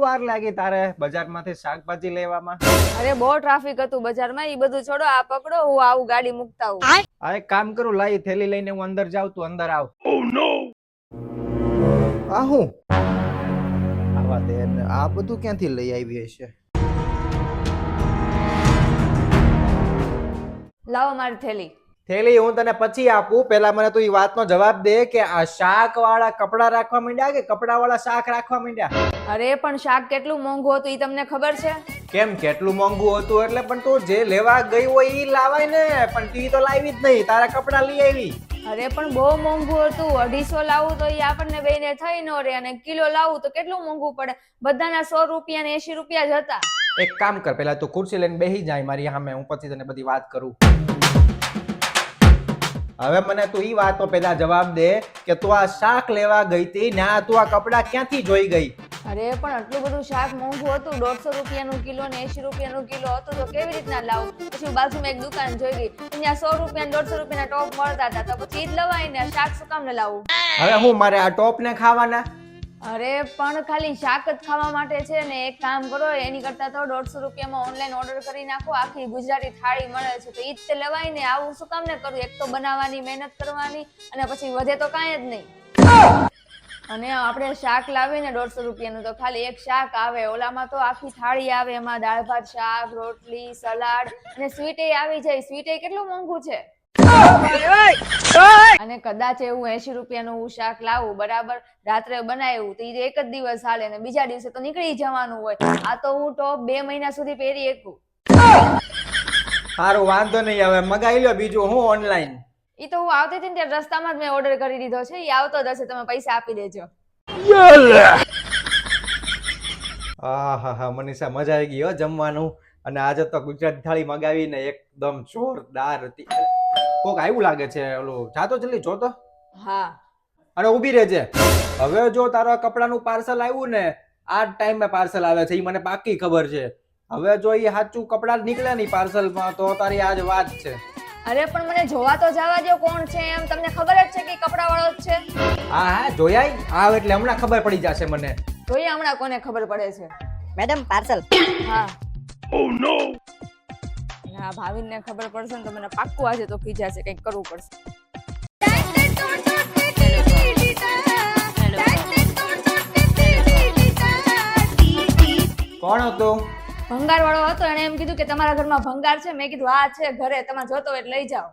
વાર લાગી તારે બજારમાંથી શાકભાજી લેવામાં? અરે બહુ ટ્રાફિક હતું બજારમાં. ઈ બધું છોડો, આ પકડો, હું આવું ગાડી મૂકતા હું. આ એક કામ કરું, લાઈ થેલી લઈને હું અંદર જાઉં, તું અંદર આવ. આ હું આવા દે ને, આ બધું ક્યાંથી લઈ આવી હશે? લાવો મારી થેલી. થેલી હું તને પછી આપું, પેલા મને તું ઈ વાતનો જવાબ દે કે આ શાક વાળા કપડા રાખવા માંડ્યા કે કપડા વાળા શાક રાખવા માંડ્યા? અરે પણ શાક કેટલું મોંઘું હતું ઈ તમને ખબર છે? કેમ કેટલું મોંઘું હતું? એટલે પણ તું જે લેવા ગઈ હોય ઈ લાવાય ને, પણ તી તો લાવી જ નહીં, તારા કપડા લઈ આવી. અરે પણ બહુ મોંઘું હતું. 250 લાવું તો ઈ આપણને બેને થઈ નો રે, અને કિલો લાવું તો કેટલું મોંઘું પડે. બધાના 100 રૂપિયા ને 80 રૂપિયા જ હતા. એક કામ કર, પેલા તું ખુરશી લઈને બેસી જાય મારી સામે, હું પછી તને બધી વાત કરું. હવે મને તું ઈ વાતનો પેલા જવાબ દે કે તું આ શાક લેવા ગઈ હતી ને આ તું આ કપડા ક્યાંથી જોઈ ગઈ? અરે પણ આટલું બધું શાક મોંઘું હતું, 150 રૂપિયાનું કિલો ને 80 રૂપિયાનું કિલો હતું, તો કેવી રીતના લાવું? પછી બાજુમાં એક દુકાન જોઈ ગઈ, ત્યાં 100 રૂપિયા 150 રૂપિયાના ટોપ મળતા હતા, તો પછી ઈ જ લવાય ને. શાક શું કામ ને લાવું? હવે હું મારે આ ટોપ ને ખાવાના? અરે પણ ખાલી શાક જ ખાવા માટે છે ને. એક કામ કરો, એની કરતા તો 150 રૂપિયામાં ઓનલાઈન ઓર્ડર કરી નાખો, આખી ગુજરાતી થાળી મળે છે, તો ઈ જ તે લેવાય ને. આવું શું કામ ને કરવું? એક તો બનાવવાની મહેનત કરવાની, અને પછી વધે તો કાંઈ જ નહીં. અને આપણે શાક લાવીને 150 રૂપિયાનું, તો ખાલી એક શાક આવે, ઓલામાં તો આખી થાળી આવે, એમાં દાળ ભાત, શાક, રોટલી, સલાડ અને સ્વીટ આવી જાય. સ્વીટ કેટલું મોંઘું છે. અને કદાચ એવું 80 રૂપિયાનું હું શાક લાવું, બરાબર, રાત્રે બનાવ્યું તો ઈ એક જ દિવસ હાલે ને બીજા દિવસે તો નીકળી જવાનું હોય. આ તો હું ટોપ 2 મહિના સુધી પહેરી શકું. સારું, વાંધો નહીં, હવે મગાઈ લ્યો બીજું હું ઓનલાઈન. ઈ તો હું આવતી હતી ને ત્યારે રસ્તામાં જ મેં ઓર્ડર કરી દીધો છે. ઈ આવતો જ હશે, તમે પૈસા આપી દેજો. હા મનીષા, મજા આવી ગઈ હો જમવાનું. અને આજે તો ગુજરાતી થાળી મગાવીને એકદમ જોરદાર હતી. કોક આવ્યું લાગે છે, ઓલું જાતો જલ્દી જોતો. હા, અને ઊભી રહેજે. હવે જો તારા કપડાનું પાર્સલ આવ્યું ને, આ ટાઈમે પાર્સલ આવે છે, ઈ મને પાક્કી ખબર છે. હવે જો ઈ સાચું કપડા નીકળે ને પાર્સલમાં, તો તારી આજ વાત છે. અરે પણ મને જોવા તો જવા દો, કોણ છે એમ. તમને ખબર જ છે કે કપડા વાળો જ છે. હા જોયાય આવ એટલે હમણાં ખબર પડી જશે મને. જોઈએ હમણાં કોને ખબર પડે છે. Madam parcel. હા. ઓ નો. ના, ભાવિનને ખબર પડશે ને તો મને પાક્કું આજે તો ખીજાશે, કંઈક કરવું પડશે. કોણ હતું? ભંગાર વાળો હતો. એને એમ કીધું કે તમારા ઘરમાં ભંગાર છે. મેં કીધું હા છે ઘરે, તમે જોતો હોય લઈ જાઓ.